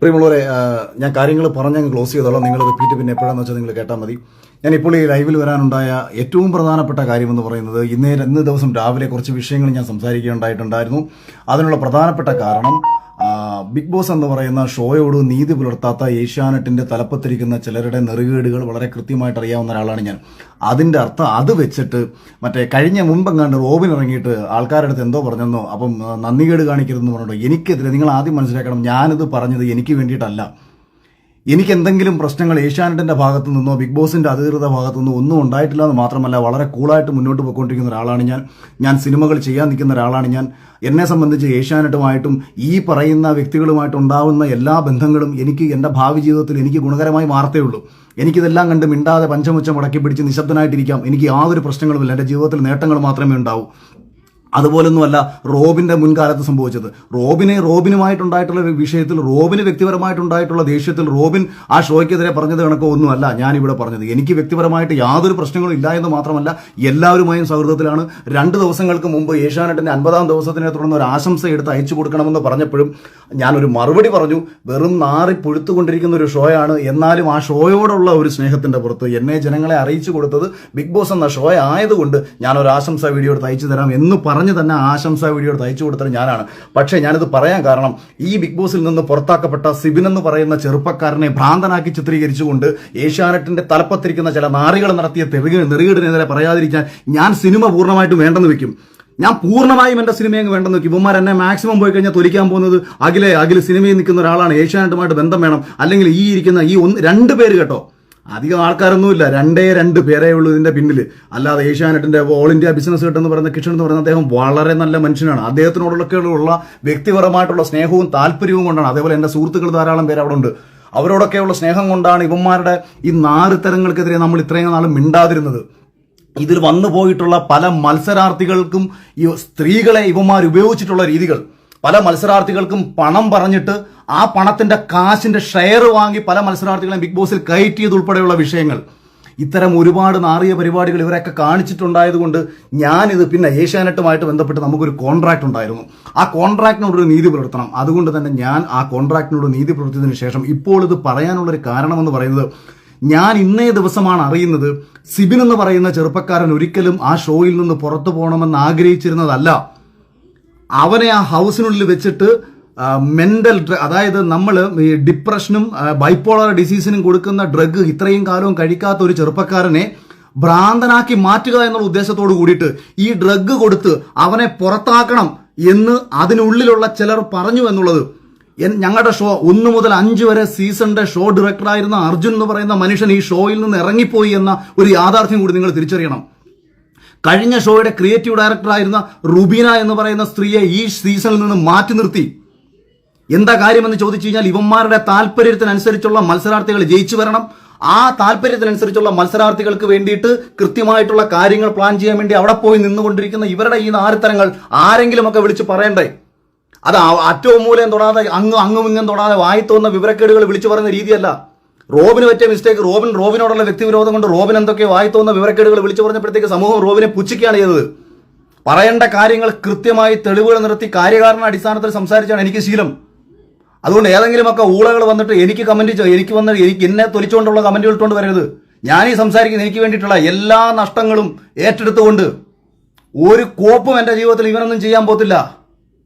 പ്രിയമുള്ളവരെ, ഞാൻ കാര്യങ്ങൾ പറഞ്ഞങ്ങ് ക്ലോസ് ചെയ്തോളാം. നിങ്ങൾ റിപ്പീറ്റ് പിന്നെ എപ്പോഴാന്ന് വെച്ചാൽ നിങ്ങൾ കേട്ടാൽ മതി. ഞാനിപ്പോൾ ഈ ലൈവിൽ വരാനുണ്ടായ ഏറ്റവും പ്രധാനപ്പെട്ട കാര്യമെന്ന് പറയുന്നത് ഇന്ന് ദിവസം രാവിലെ കുറച്ച് വിഷയങ്ങൾ ഞാൻ സംസാരിക്കുകയുണ്ടായിട്ടുണ്ടായിരുന്നു. അതിനുള്ള പ്രധാനപ്പെട്ട കാരണം ബിഗ് ബോസ് എന്ന് പറയുന്ന ഷോയോട് നീതി പുലർത്താത്ത ഏഷ്യാനെറ്റിന്റെ തലപ്പത്തിരിക്കുന്ന ചിലരുടെ നെറുകേടുകൾ വളരെ കൃത്യമായിട്ട് അറിയാവുന്ന ഒരാളാണ് ഞാൻ. അതിന്റെ അർത്ഥം അത് വെച്ചിട്ട് കഴിഞ്ഞ മുമ്പെങ്ങാണ്ട് റോബിൻ ഇറങ്ങിയിട്ട് ആൾക്കാരുടെ അടുത്ത് എന്തോ പറഞ്ഞെന്നോ, അപ്പം നന്ദികേട് കാണിക്കരുതെന്ന് പറഞ്ഞിട്ടോ. എനിക്കെതിരെ നിങ്ങൾ ആദ്യം മനസ്സിലാക്കണം, ഞാനിത് പറഞ്ഞത് എനിക്ക് വേണ്ടിയിട്ടല്ല. എനിക്ക് എന്തെങ്കിലും പ്രശ്നങ്ങൾ ഏഷ്യാനെറ്റിന്റെ ഭാഗത്തു നിന്നോ ബിഗ് ബോസിന്റെ അധികൃത ഭാഗത്തു നിന്നോ ഒന്നും ഉണ്ടായിട്ടില്ല എന്ന് മാത്രമല്ല, വളരെ കൂളായിട്ട് മുന്നോട്ട് പോയിക്കൊണ്ടിരിക്കുന്ന ഒരാളാണ് ഞാൻ സിനിമകൾ ചെയ്യാൻ നിൽക്കുന്ന ഒരാളാണ് ഞാൻ. എന്നെ സംബന്ധിച്ച് ഏഷ്യാനെറ്റുമായിട്ടും ഈ പറയുന്ന വ്യക്തികളുമായിട്ട് ഉണ്ടാവുന്ന എല്ലാ ബന്ധങ്ങളും എനിക്ക് എൻ്റെ ഭാവി ജീവിതത്തിൽ എനിക്ക് ഗുണകരമായി മാറത്തേ ഉള്ളൂ. എനിക്കിതെല്ലാം കണ്ട് മിണ്ടാതെ പഞ്ചമുച്ചം മുടക്കി പിടിച്ച് നിശബ്ദനായിട്ടിരിക്കാം. എനിക്ക് യാതൊരു പ്രശ്നങ്ങളുമില്ല. എൻ്റെ ജീവിതത്തിൽ നേട്ടങ്ങൾ മാത്രമേ ഉണ്ടാവൂ. അതുപോലൊന്നുമല്ല റോബിന്റെ മുൻകാലത്ത് സംഭവിച്ചത്. റോബിനുമായിട്ടുണ്ടായിട്ടുള്ള വിഷയത്തിൽ, റോബിന് വ്യക്തിപരമായിട്ടുണ്ടായിട്ടുള്ള ദേഷ്യത്തിൽ റോബിൻ ആ ഷോയ്ക്കെതിരെ പറഞ്ഞത് കണക്കോ ഒന്നുമല്ല ഞാനിവിടെ പറഞ്ഞത്. എനിക്ക് വ്യക്തിപരമായിട്ട് യാതൊരു പ്രശ്നങ്ങളും ഇല്ല എന്ന് മാത്രമല്ല, എല്ലാവരുമായും സൗഹൃദത്തിലാണ്. 2 ദിവസങ്ങൾക്ക് മുമ്പ് ഏഷ്യാനെറ്റിന്റെ 50-ാം ദിവസത്തിനെ തുടർന്ന് ഒരു ആശംസ എടുത്ത് അയച്ചു കൊടുക്കണമെന്ന് പറഞ്ഞപ്പോഴും ഞാനൊരു മറുപടി പറഞ്ഞു. വെറും നാറി പുഴുത്തുകൊണ്ടിരിക്കുന്ന ഒരു ഷോയാണ്. എന്നാലും ആ ഷോയോടുള്ള ഒരു സ്നേഹത്തിന്റെ പുറത്ത് എന്നെ ജനങ്ങളെ അറിയിച്ചു കൊടുത്തത് ബിഗ് ബോസ് എന്ന ഷോ ആയതുകൊണ്ട് ഞാനൊരു ആശംസ വീഡിയോ എടുത്ത് അയച്ചു തരാം എന്ന് പറഞ്ഞു തന്നെ ആശംസാ വീഡിയോ തയ്ച്ചു കൊടുത്തത് ഞാനാണ്. പക്ഷേ ഞാനിത് പറയാൻ കാരണം, ഈ ബിഗ് ബോസിൽ നിന്ന് പുറത്താക്കപ്പെട്ട സിബിൻ എന്ന് പറയുന്ന ചെറുപ്പക്കാരനെ ഭ്രാന്തനാക്കി ചിത്രീകരിച്ചുകൊണ്ട് ഏഷ്യാനെറ്റിന്റെ തലപ്പത്തിരിക്കുന്ന ചില നാറികൾ നടത്തിയ നെറുകേടിനെതിരെ പറയാതിരിക്കാൻ ഞാൻ സിനിമ പൂർണ്ണമായിട്ടും വേണ്ടെന്ന് വെക്കും. ഞാൻ പൂർണ്ണമായും എന്റെ സിനിമയെ വേണ്ടെന്ന് വെക്കും. ഇവന്മാർ എന്നെ മാക്സിമം പോയി കഴിഞ്ഞാൽ തൊലിക്കാൻ പോകുന്നത് അഖിലെ സിനിമയിൽ നിൽക്കുന്ന ഒരാളാണ്, ഏഷ്യാനെറ്റുമായിട്ട് ബന്ധം വേണം, അല്ലെങ്കിൽ ഈ ഇരിക്കുന്ന ഈ 2 പേര് കേട്ടോ, അധികം ആൾക്കാരൊന്നുമില്ല, 2 പേരേ ഉള്ളൂ ഇതിന്റെ പിന്നിൽ. അല്ലാതെ ഏഷ്യാനെറ്റിന്റെ ഓൾ ഇന്ത്യ ബിസിനസ് എന്ന് പറയുന്ന കിഷൻ എന്ന് പറയുന്ന അദ്ദേഹം വളരെ നല്ല മനുഷ്യനാണ്. അദ്ദേഹത്തിനോടൊക്കെയുള്ള വ്യക്തിപരമായിട്ടുള്ള സ്നേഹവും താല്പര്യവും കൊണ്ടാണ്. അതേപോലെ എന്റെ സുഹൃത്തുക്കൾ ധാരാളം പേര് അവിടെ ഉണ്ട്. അവരോടൊക്കെയുള്ള സ്നേഹം കൊണ്ടാണ് ഇവന്മാരുടെ ഈ 4 തരങ്ങൾക്കെതിരെ നമ്മൾ ഇത്രയും നാളും മിണ്ടാതിരുന്നത്. ഇതിൽ വന്നു പോയിട്ടുള്ള പല മത്സരാർത്ഥികൾക്കും ഈ സ്ത്രീകളെ ഇവന്മാർ ഉപയോഗിച്ചിട്ടുള്ള രീതികൾ, പല മത്സരാർത്ഥികൾക്കും പണം പറഞ്ഞിട്ട് ആ പണത്തിന്റെ കാശിന്റെ ഷെയർ വാങ്ങി പല മത്സരാർത്ഥികളെയും ബിഗ് ബോസിൽ കയറ്റിയതുൾപ്പെടെയുള്ള വിഷയങ്ങൾ, ഇത്തരം ഒരുപാട് നാറിയ പരിപാടികൾ ഇവരൊക്കെ കാണിച്ചിട്ടുണ്ടായതുകൊണ്ട് ഞാനിത് പിന്നെ ഏഷ്യാനെറ്റുമായിട്ട് ബന്ധപ്പെട്ട് നമുക്കൊരു കോൺട്രാക്ട് ഉണ്ടായിരുന്നു. ആ കോൺട്രാക്ടിനോടൊരു നീതി പുലർത്തണം. അതുകൊണ്ട് തന്നെ ഞാൻ ആ കോൺട്രാക്ടിനോട് നീതി പുലർത്തിയതിനു ശേഷം ഇപ്പോൾ ഇത് പറയാനുള്ളൊരു കാരണമെന്ന് പറയുന്നത്, ഞാൻ ഇന്നേ ദിവസമാണ് അറിയുന്നത് സിബിൻ എന്ന് പറയുന്ന ചെറുപ്പക്കാരൻ ഒരിക്കലും ആ ഷോയിൽ നിന്ന് പുറത്തു പോകണമെന്ന് ആഗ്രഹിച്ചിരുന്നതല്ല. അവനെ ആ ഹൗസിനുള്ളിൽ വെച്ചിട്ട് മെന്റൽ അതായത് നമ്മൾ ഈ ഡിപ്രഷനും ബൈപ്പോളർ ഡിസീസിനും കൊടുക്കുന്ന ഡ്രഗ് ഇത്രയും കാലവും കഴിക്കാത്ത ഒരു ചെറുപ്പക്കാരനെ ഭ്രാന്തനാക്കി മാറ്റുക എന്നുള്ള ഉദ്ദേശത്തോട് കൂടിയിട്ട് ഈ ഡ്രഗ് കൊടുത്ത് അവനെ പുറത്താക്കണം എന്ന് അതിനുള്ളിലുള്ള ചിലർ പറഞ്ഞു എന്നുള്ളത്, ഞങ്ങളുടെ ഷോ 1 മുതൽ 5 വരെ സീസണിന്റെ ഷോ ഡയറക്ടറായിരുന്ന അർജുൻ എന്ന് പറയുന്ന മനുഷ്യൻ ഈ ഷോയിൽ നിന്ന് ഇറങ്ങിപ്പോയി എന്ന ഒരു യാഥാർത്ഥ്യം കൂടി നിങ്ങൾ തിരിച്ചറിയണം. കഴിഞ്ഞ ഷോയുടെ ക്രിയേറ്റീവ് ഡയറക്ടറായിരുന്ന റുബീന എന്ന് പറയുന്ന സ്ത്രീയെ ഈ സീസണിൽ നിന്ന് മാറ്റി നിർത്തി. എന്താ കാര്യമെന്ന് ചോദിച്ചു കഴിഞ്ഞാൽ, ഇവന്മാരുടെ താല്പര്യത്തിനനുസരിച്ചുള്ള മത്സരാർത്ഥികൾ ജയിച്ചു വരണം. ആ താല്പര്യത്തിനനുസരിച്ചുള്ള മത്സരാർത്ഥികൾക്ക് വേണ്ടിയിട്ട് കൃത്യമായിട്ടുള്ള കാര്യങ്ങൾ പ്ലാൻ ചെയ്യാൻ വേണ്ടി അവിടെ പോയി നിന്നുകൊണ്ടിരിക്കുന്ന ഇവരുടെ ഈ 4 തരങ്ങൾ ആരെങ്കിലുമൊക്കെ വിളിച്ച് പറയണ്ടേ? അത് അറ്റവും മൂലം തൊടാതെ അങ്ങും ഇങ്ങും തൊടാതെ വായി തോന്നുന്ന വിവരക്കേടുകൾ വിളിച്ചു പറയുന്ന രീതിയല്ല. റോബിന് പറ്റിയ മിസ്റ്റേക്ക്, റോബിനോടുള്ള വ്യക്തിവിരോധം കൊണ്ട് റോബിൻ എന്തൊക്കെ വായി തോന്നുന്ന വിവരക്കേടുകൾ വിളിച്ചു പറഞ്ഞപ്പോഴത്തേക്ക് സമൂഹം റോബിനെ പുച്ഛിക്കുകയാണ് ചെയ്തത്. പറയേണ്ട കാര്യങ്ങൾ കൃത്യമായി തെളിവുകൾ നിർത്തി കാര്യകാരണ അടിസ്ഥാനത്തിൽ സംസാരിച്ചാണ് എനിക്ക് ശീലം. അതുകൊണ്ട് ഏതെങ്കിലുമൊക്കെ ഊളകൾ വന്നിട്ട് എനിക്ക് എന്നെ തൊലിച്ചുകൊണ്ടുള്ള കമന്റുകൾ ഇട്ടുകൊണ്ട് വരരുത്. ഞാൻ ഈ സംസാരിക്കുന്നത് എനിക്ക് വേണ്ടിയിട്ടുള്ള എല്ലാ നഷ്ടങ്ങളും ഏറ്റെടുത്തുകൊണ്ട് ഒരു കോപ്പും എന്റെ ജീവിതത്തിൽ ഇവനൊന്നും ചെയ്യാൻ പോത്തില്ല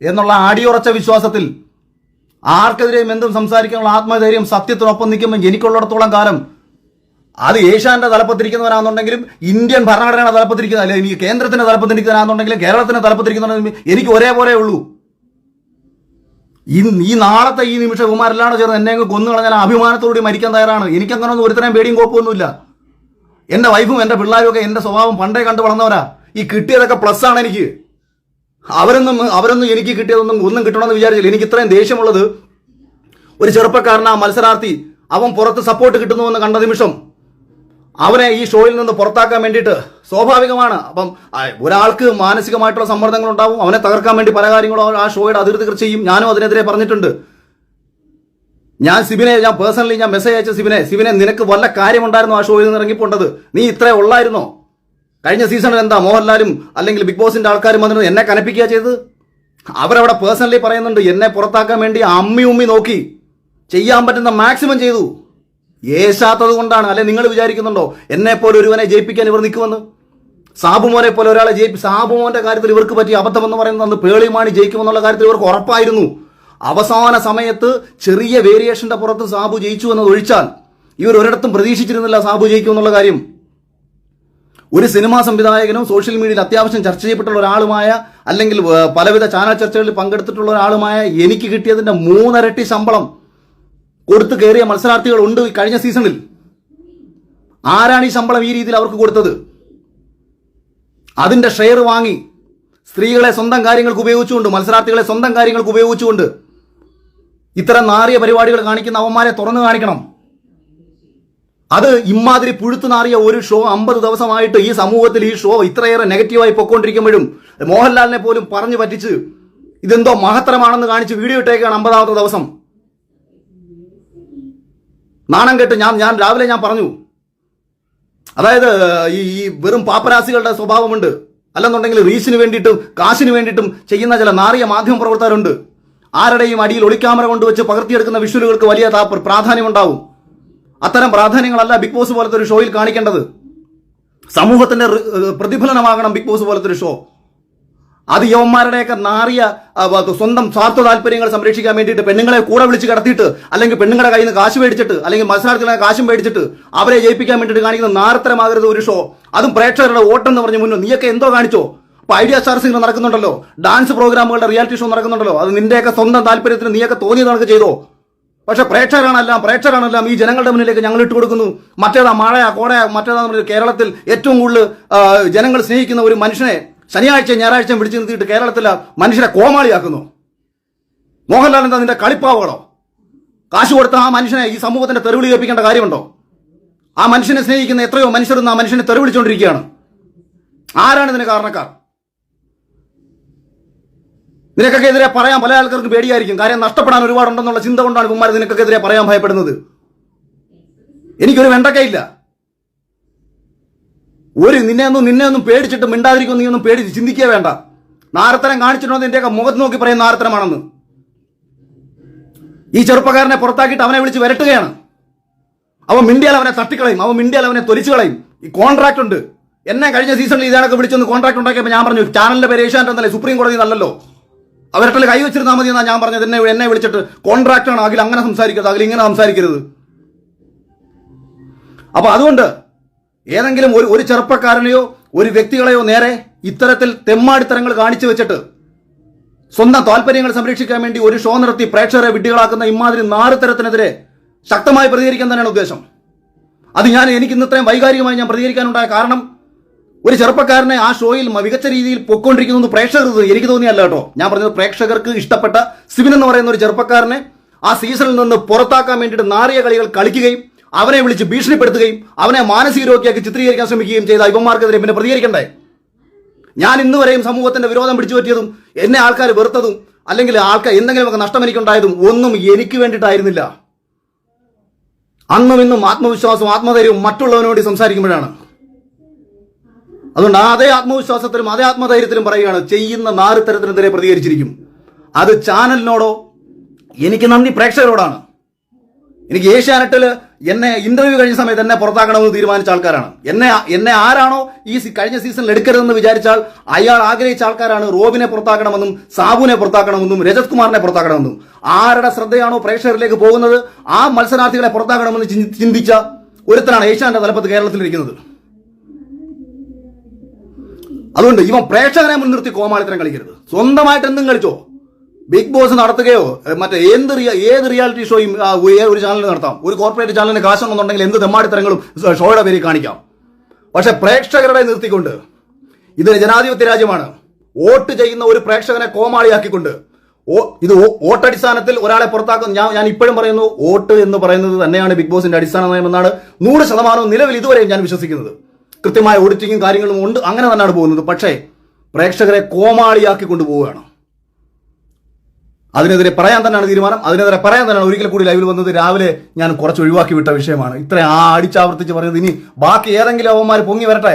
എന്നുള്ള അടിയുറച്ച വിശ്വാസത്തിൽ ആർക്കെതിരെയും എന്തും സംസാരിക്കാനുള്ള ആത്മധൈര്യം സത്യത്തിനൊപ്പം നിൽക്കുമ്പോൾ എനിക്കുള്ളിടത്തോളം കാലം അത് ഏഷ്യാന്റെ തലപ്പത്തിരിക്കുന്നവനാണെന്നുണ്ടെങ്കിലും ഇന്ത്യൻ ഭരണഘടനയുടെ തലപ്പത്തിരിക്കുന്ന, അല്ലെങ്കിൽ എനിക്ക് കേന്ദ്രത്തിന്റെ തലപ്പത്തിരിക്കുന്നവനാണെന്നുണ്ടെങ്കിലും കേരളത്തിന്റെ തലപ്പത്തിരിക്കുന്നവനാണെങ്കിലും എനിക്ക് ഒരേപോലെ ഉള്ളൂ. ഈ നാളത്തെ ഈ നിമിഷം കുമാരെല്ലാം ചേർന്ന് എന്നെ കൊന്നു കളഞ്ഞാൽ അഭിമാനത്തോടുകൂടി മരിക്കാൻ തയ്യാറാണ്. എനിക്കങ്ങനൊന്നും ഒരുത്തരം പേടിയും കോപ്പമൊന്നുമില്ല. എന്റെ വൈഫും എന്റെ പിള്ളേരും ഒക്കെ എന്റെ സ്വഭാവം പണ്ടേ കണ്ടു വളർന്നവരാ. ഈ കിട്ടിയതൊക്കെ പ്ലസ് ആണ് എനിക്ക്. അവരൊന്നും എനിക്ക് ഒന്നും കിട്ടണമെന്ന് വിചാരിച്ചില്ല. എനിക്ക് ഇത്രയും ദേഷ്യമുള്ളത് ഒരു ചെറുപ്പക്കാരൻ, ആ മത്സരാർത്ഥി, അവൻ പുറത്ത് സപ്പോർട്ട് കിട്ടുന്നുവെന്ന് കണ്ട നിമിഷം അവനെ ഈ ഷോയിൽ നിന്ന് പുറത്താക്കാൻ വേണ്ടിയിട്ട് സ്വാഭാവികമാണ്. അപ്പം ഒരാൾക്ക് മാനസികമായിട്ടുള്ള സമ്മർദ്ദങ്ങൾ ഉണ്ടാവും. അവനെ തകർക്കാൻ വേണ്ടി പല കാര്യങ്ങളും ആ ഷോയുടെ അധികൃതർ ചെയ്യും. ഞാനും അതിനെതിരെ പറഞ്ഞിട്ടുണ്ട്. ഞാൻ പേഴ്സണലി മെസ്സേജ് അയച്ച സിബിനെ നിനക്ക് വല്ല കാര്യമുണ്ടായിരുന്നു ആ ഷോയിൽ നിന്ന് ഇറങ്ങിപ്പോണ്ടത്? നീ ഇത്രേ ഉള്ളായിരുന്നോ? കഴിഞ്ഞ സീസണിൽ എന്താ മോഹൻലാലും അല്ലെങ്കിൽ ബിഗ് ബോസിന്റെ ആൾക്കാരും വന്നിട്ട് എന്നെ കനപ്പിക്കുക ചെയ്തത്? അവരവിടെ പേഴ്സണലി പറയുന്നുണ്ട്, എന്നെ പുറത്താക്കാൻ വേണ്ടി ഉമ്മി നോക്കി, ചെയ്യാൻ പറ്റുന്ന മാക്സിമം ചെയ്തു. ഏശാത്തത് കൊണ്ടാണ്. അല്ലെ നിങ്ങൾ വിചാരിക്കുന്നുണ്ടോ എന്നെ പോലെ ഒരുവനെ ജയിപ്പിക്കാൻ ഇവർ നിൽക്കുമെന്ന്? സാബുമോനെ പോലെ ഒരാളെ സാബുമോന്റെ കാര്യത്തിൽ ഇവർക്ക് പറ്റിയ അബദ്ധം എന്ന് പറയുന്നത് പേളിമാണി ജയിക്കുമെന്നുള്ള കാര്യത്തിൽ ഇവർക്ക് ഉറപ്പായിരുന്നു. അവസാന സമയത്ത് ചെറിയ വേരിയേഷന്റെ പുറത്ത് സാബു ജയിച്ചു എന്നത് ഒഴിച്ചാൽ ഇവർ ഒരിടത്തും പ്രതീക്ഷിച്ചിരുന്നില്ല സാബു ജയിക്കുമെന്നുള്ള കാര്യം. ഒരു സിനിമാ സംവിധായകനും സോഷ്യൽ മീഡിയയിൽ അത്യാവശ്യം ചർച്ച ചെയ്യപ്പെട്ടുള്ള ഒരാളുമായ, അല്ലെങ്കിൽ പലവിധ ചാനൽ ചർച്ചകളിൽ പങ്കെടുത്തിട്ടുള്ള ഒരാളുമായ എനിക്ക് കിട്ടിയതിന്റെ 3 ഇരട്ടി ശമ്പളം കൊടുത്തു കയറിയ മത്സരാർത്ഥികൾ ഉണ്ട് കഴിഞ്ഞ സീസണിൽ. ആരാണ് ഈ ശമ്പളം ഈ രീതിയിൽ അവർക്ക് കൊടുത്തത്? അതിന്റെ ഷെയർ വാങ്ങി സ്ത്രീകളെ സ്വന്തം കാര്യങ്ങൾക്ക് ഉപയോഗിച്ചുകൊണ്ട്, മത്സരാർത്ഥികളെ സ്വന്തം കാര്യങ്ങൾക്ക് ഉപയോഗിച്ചുകൊണ്ട് ഇത്തരം നാറിയ പരിപാടികൾ കാണിക്കുന്ന അവന്മാരെ തുറന്നു കാണിക്കണം. അത് ഇമാതിരി പുഴുത്തു നാറിയ ഒരു ഷോ 50 ദിവസമായിട്ട് ഈ സമൂഹത്തിൽ ഈ ഷോ ഇത്രയേറെ നെഗറ്റീവായി പൊയ്ക്കൊണ്ടിരിക്കുമ്പോഴും മോഹൻലാലിനെ പോലും പറഞ്ഞു പറ്റിച്ച് ഇതെന്തോ മഹത്തരമാണെന്ന് കാണിച്ച് വീഡിയോ ഇട്ടേക്കാണ് 50ാമത്തെ ദിവസം. നാണം കെട്ട് ഞാൻ രാവിലെ പറഞ്ഞു, അതായത് ഈ വെറും പാപ്പരാസികളുടെ സ്വഭാവമുണ്ട്, അല്ലെന്നുണ്ടെങ്കിൽ റീച്ചിന് വേണ്ടിയിട്ടും കാശിന് വേണ്ടിയിട്ടും ചെയ്യുന്ന ചില നാറിയ മാധ്യമ പ്രവർത്തകരുണ്ട്. ആരുടെയും അടിയിൽ ഒളിക്യാമറ കൊണ്ടുവച്ച് പകർത്തിയെടുക്കുന്ന വിഷ്വലുകൾക്ക് വലിയ പ്രാധാന്യമുണ്ടാവും. അത്തരം പ്രാധാന്യങ്ങളല്ല ബിഗ് ബോസ് പോലത്തെ ഒരു ഷോയിൽ കാണിക്കേണ്ടത്. സമൂഹത്തിന്റെ പ്രതിഫലനമാകണം ബിഗ് ബോസ് പോലത്തെ ഒരു ഷോ. അത് യവന്മാരുടെയൊക്കെ നാറിയ സ്വന്തം സ്വാർത്ഥ താല്പര്യങ്ങൾ സംരക്ഷിക്കാൻ വേണ്ടിയിട്ട് പെണ്ണുങ്ങളെ കൂടെ വിളിച്ച് കിടത്തിയിട്ട്, അല്ലെങ്കിൽ പെണ്ണുങ്ങളുടെ കയ്യിൽ നിന്ന് കാശ് മേടിച്ചിട്ട്, അല്ലെങ്കിൽ മത്സരാർത്ഥികളെ കാശും മേടിച്ചിട്ട് അവരെ ജയിപ്പിക്കാൻ വേണ്ടിയിട്ട് കാണിക്കുന്ന നാരത്തരമാകരുത് ഒരു ഷോ. അതും പ്രേക്ഷകരുടെ വോട്ടെന്ന് പറഞ്ഞ് മുന്നോ നീയൊക്കെ എന്തോ കാണിച്ചോ? അപ്പൊ ഐഡിയ സ്റ്റാർ സിംഗർ നടക്കുന്നുണ്ടല്ലോ, ഡാൻസ് പ്രോഗ്രാമുകളുടെ റിയാലിറ്റി ഷോ നടക്കുന്നുണ്ടല്ലോ, അത് നിന്റെയൊക്കെ സ്വന്തം താല്പര്യത്തിന് നീയൊക്കെ തോന്നിയത് കണക്ക് ചെയ്തോ. പക്ഷെ പ്രേക്ഷകരാണെല്ലാം ഈ ജനങ്ങളുടെ മുന്നിലേക്ക് ഞങ്ങൾ ഇട്ട് കൊടുക്കുന്നു. മറ്റേതാ മഴയാ കോടയാ മറ്റേതാ കേരളത്തിൽ ഏറ്റവും കൂടുതൽ ജനങ്ങൾ സ്നേഹിക്കുന്ന ഒരു മനുഷ്യനെ ശനിയാഴ്ച ഞായറാഴ്ച പിടിച്ചു നിർത്തിയിട്ട് കേരളത്തിലെ മനുഷ്യരെ കോമാളിയാക്കുന്നു. മോഹൻലാൽ എന്താ നിന്റെ കളിപ്പാവുകളോ? കാശ് കൊടുത്ത ആ മനുഷ്യനെ ഈ സമൂഹത്തിന്റെ തെരുവിളി കേൾപ്പിക്കേണ്ട കാര്യമുണ്ടോ? ആ മനുഷ്യനെ സ്നേഹിക്കുന്ന എത്രയോ മനുഷ്യർ ആ മനുഷ്യനെ തെരുവിളിച്ചുകൊണ്ടിരിക്കുകയാണ്. ആരാണ് ഇതിന് കാരണക്കാർ? നിനക്കൊക്കെ എതിരെ പറയാൻ പല ആൾക്കാർക്ക് പേടിയായിരിക്കും. കാര്യം നഷ്ടപ്പെടാൻ ഒരുപാടുണ്ടെന്നുള്ള ചിന്ത കൊണ്ടാണ് കുമാർ നിനക്കൊക്കെ എതിരെ പറയാൻ ഭയപ്പെടുന്നത്. എനിക്കൊരു വെണ്ടക്കയില്ല. നിന്നെ ഒന്നും പേടിച്ചിട്ട് മിണ്ടാതിരിക്കും, നീ ഒന്നും പേടിച്ച് ചിന്തിക്കുക വേണ്ട. നാരത്തരം കാണിച്ചിട്ടുണ്ടോ നിന്റെയൊക്കെ മുഖത്ത് നോക്കി പറയുന്ന നാരത്തരമാണെന്ന്. ഈ ചെറുപ്പക്കാരനെ പുറത്താക്കിയിട്ട് അവനെ വിളിച്ച് വരട്ടുകയാണ്. അവൻ മിണ്ടിയാൽ അവനെ തട്ടിക്കളയും, അവൻ മിണ്ടിയാൽ അവനെ തൊലിച്ചു കളയും. ഈ കോൺട്രാക്ട് ഉണ്ട്. എന്നെ കഴിഞ്ഞ സീസണിൽ ഇതാണൊക്കെ വിളിച്ചൊന്ന് കോൺട്രാക്ട് ഉണ്ടാക്കിയപ്പോൾ ഞാൻ പറഞ്ഞു, ചാനലിന്റെ പേര് ഏഷ്യാനെറ്റ് എന്നല്ലേ, സുപ്രീം കോടതി നല്ലല്ലോ, അവരുടെ കൈ വെച്ചിരുന്നാൽ മതി എന്നാണ് ഞാൻ പറഞ്ഞത്. എന്നെ വിളിച്ചിട്ട് കോൺട്രാക്ട് ആണ്, അഖിൽ അങ്ങനെ സംസാരിക്കരുത്, അഖിൽ ഇങ്ങനെ സംസാരിക്കരുത്. അപ്പൊ അതുകൊണ്ട് ഏതെങ്കിലും ഒരു ചെറുപ്പക്കാരനെയോ ഒരു വ്യക്തികളെയോ നേരെ ഇത്തരത്തിൽ തെമ്മാടിത്തരങ്ങൾ കാണിച്ചു വെച്ചിട്ട് സ്വന്തം താല്പര്യങ്ങൾ സംരക്ഷിക്കാൻ വേണ്ടി ഒരു ഷോ നടത്തി പ്രേക്ഷകരെ വിഡ്ഢികളാക്കുന്ന ഇമാതിരി നാറുത്തരത്തിനെതിരെ ശക്തമായി പ്രതികരിക്കാൻ തന്നെയാണ് ഉദ്ദേശം. അത് എനിക്ക് ഇന്ന് ഇത്രയും വൈകാരികമായി ഞാൻ പ്രതികരിക്കാനുണ്ടായ കാരണം, ഒരു ചെറുപ്പക്കാരനെ ആ ഷോയിൽ മികച്ച രീതിയിൽ പൊയ്ക്കൊണ്ടിരിക്കുന്നു പ്രേക്ഷകർക്ക് എനിക്ക് തോന്നിയല്ല കേട്ടോ. ഞാൻ പറഞ്ഞത് പ്രേക്ഷകർക്ക് ഇഷ്ടപ്പെട്ട സിബിൻ എന്ന് പറയുന്ന ഒരു ചെറുപ്പക്കാരനെ ആ സീസണിൽ നിന്ന് പുറത്താക്കാൻ വേണ്ടിയിട്ട് നാറിയ കളികൾ കളിക്കുകയും അവനെ വിളിച്ച് ഭീഷണിപ്പെടുത്തുകയും അവനെ മാനസിക രോഗിയാക്കി ചിത്രീകരിക്കാൻ ശ്രമിക്കുകയും ചെയ്ത ഇവന്മാർക്കെതിരെ പിന്നെ പ്രതികരിക്കണ്ടേ? ഞാൻ ഇന്ന് വരെയും സമൂഹത്തിന്റെ വിരോധം പിടിച്ചു പറ്റിയതും എന്നെ ആൾക്കാർ വെറുത്തതും അല്ലെങ്കിൽ ആൾക്കാർ എന്തെങ്കിലുമൊക്കെ നഷ്ടം എനിക്കുണ്ടായതും ഒന്നും എനിക്ക് വേണ്ടിയിട്ടായിരുന്നില്ല. അന്നും ഇന്നും ആത്മവിശ്വാസവും ആത്മധൈര്യവും മറ്റുള്ളവനോട് സംസാരിക്കുമ്പോഴാണ്. അതുകൊണ്ട് അതേ ആത്മവിശ്വാസത്തിലും അതേ ആത്മധൈര്യത്തിലും പറയുകയാണ്, ചെയ്യുന്ന നാറുത്തരത്തിനെതിരെ പ്രതികരിച്ചിരിക്കും. അത് ചാനലിനോടോ എനിക്ക് നന്ദി പ്രേക്ഷകരോടാണ്. എനിക്ക് ഏഷ്യാനെറ്റിൽ എന്നെ ഇന്റർവ്യൂ കഴിഞ്ഞ സമയത്ത് എന്നെ പുറത്താക്കണമെന്ന് തീരുമാനിച്ച ആൾക്കാരാണ്. എന്നെ ആരാണോ ഈ കഴിഞ്ഞ സീസണിൽ എടുക്കരുതെന്ന് വിചാരിച്ചാൽ അയാൾ ആഗ്രഹിച്ച ആൾക്കാരാണ് റോബിനെ പുറത്താക്കണമെന്നും സാബുവിനെ പുറത്താക്കണമെന്നും രജത് കുമാറിനെ പുറത്താക്കണമെന്നും. ആരുടെ ശ്രദ്ധയാണോ പ്രേക്ഷകരിലേക്ക് പോകുന്നത് ആ മത്സരാർത്ഥികളെ പുറത്താക്കണമെന്ന് ചിന്തിച്ച ഒരുത്തരാണ് ഏഷ്യാനെറ്റ് തലപ്പത്ത് കേരളത്തിലിരിക്കുന്നത്. അതുകൊണ്ട് ഇവൻ പ്രേക്ഷകനെ മുൻനിർത്തി കോമാളിത്തരം കളിക്കരുത്. സ്വന്തമായിട്ട് എന്തും കളിച്ചോ. ബിഗ് ബോസ് നടത്തുകയോ മറ്റേ ഏത് റിയാലിറ്റി ഷോയും ഒരു ചാനലിൽ നടത്താം. ഒരു കോർപ്പറേറ്റ് ചാനലിന് കാശുണ്ടെന്നുണ്ടെങ്കിൽ എന്ത് തെമ്മാടിത്തരങ്ങളും ഷോയുടെ പേരിൽ കാണിക്കാം. പക്ഷെ പ്രേക്ഷകരുടെ നിർത്തിക്കൊണ്ട്, ഇതൊരു ജനാധിപത്യ രാജ്യമാണ്. വോട്ട് ചെയ്യുന്ന ഒരു പ്രേക്ഷകനെ കോമാളിയാക്കിക്കൊണ്ട് ഇത് വോട്ടടിസ്ഥാനത്തിൽ ഒരാളെ പുറത്താക്കും. ഞാൻ ഇപ്പോഴും പറയുന്നു, വോട്ട് എന്ന് പറയുന്നത് തന്നെയാണ് ബിഗ് ബോസിന്റെ അടിസ്ഥാന നയമെന്നാണ് 100% നിലവിൽ ഇതുവരെയും ഞാൻ വിശ്വസിക്കുന്നത്. കൃത്യമായ ഓഡിറ്റിങ്ങും കാര്യങ്ങളും ഉണ്ട്, അങ്ങനെ തന്നെയാണ് പോകുന്നത്. പക്ഷേ പ്രേക്ഷകരെ കോമാളിയാക്കി കൊണ്ടുപോവുകയാണ്. അതിനെതിരെ പറയാൻ തന്നെയാണ് തീരുമാനം. അതിനെതിരെ പറയാൻ തന്നെയാണ് ഒരിക്കൽ കൂടി ലൈവിൽ വന്നത്. രാവിലെ ഞാൻ കുറച്ച് ഒഴിവാക്കി വിട്ട വിഷയമാണ്. ഇത്ര അടിച്ചാവർത്തിച്ച് പറയുന്നത്. ഇനി ബാക്കി ഏതെങ്കിലും യവന്മാർ പൊങ്ങി വരട്ടെ.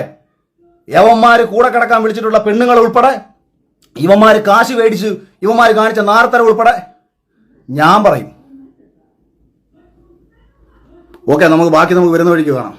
യവന്മാർ കൂടെ കിടക്കാൻ വിളിച്ചിട്ടുള്ള പെണ്ണുങ്ങൾ ഉൾപ്പെടെ ഇവന്മാർ കാശ് മേടിച്ച് ഇവന്മാർ കാണിച്ച നാർത്തര ഉൾപ്പെടെ ഞാൻ പറയും. ഓക്കെ, നമുക്ക് ബാക്കി വരുന്ന വഴിക്ക് കാണാം.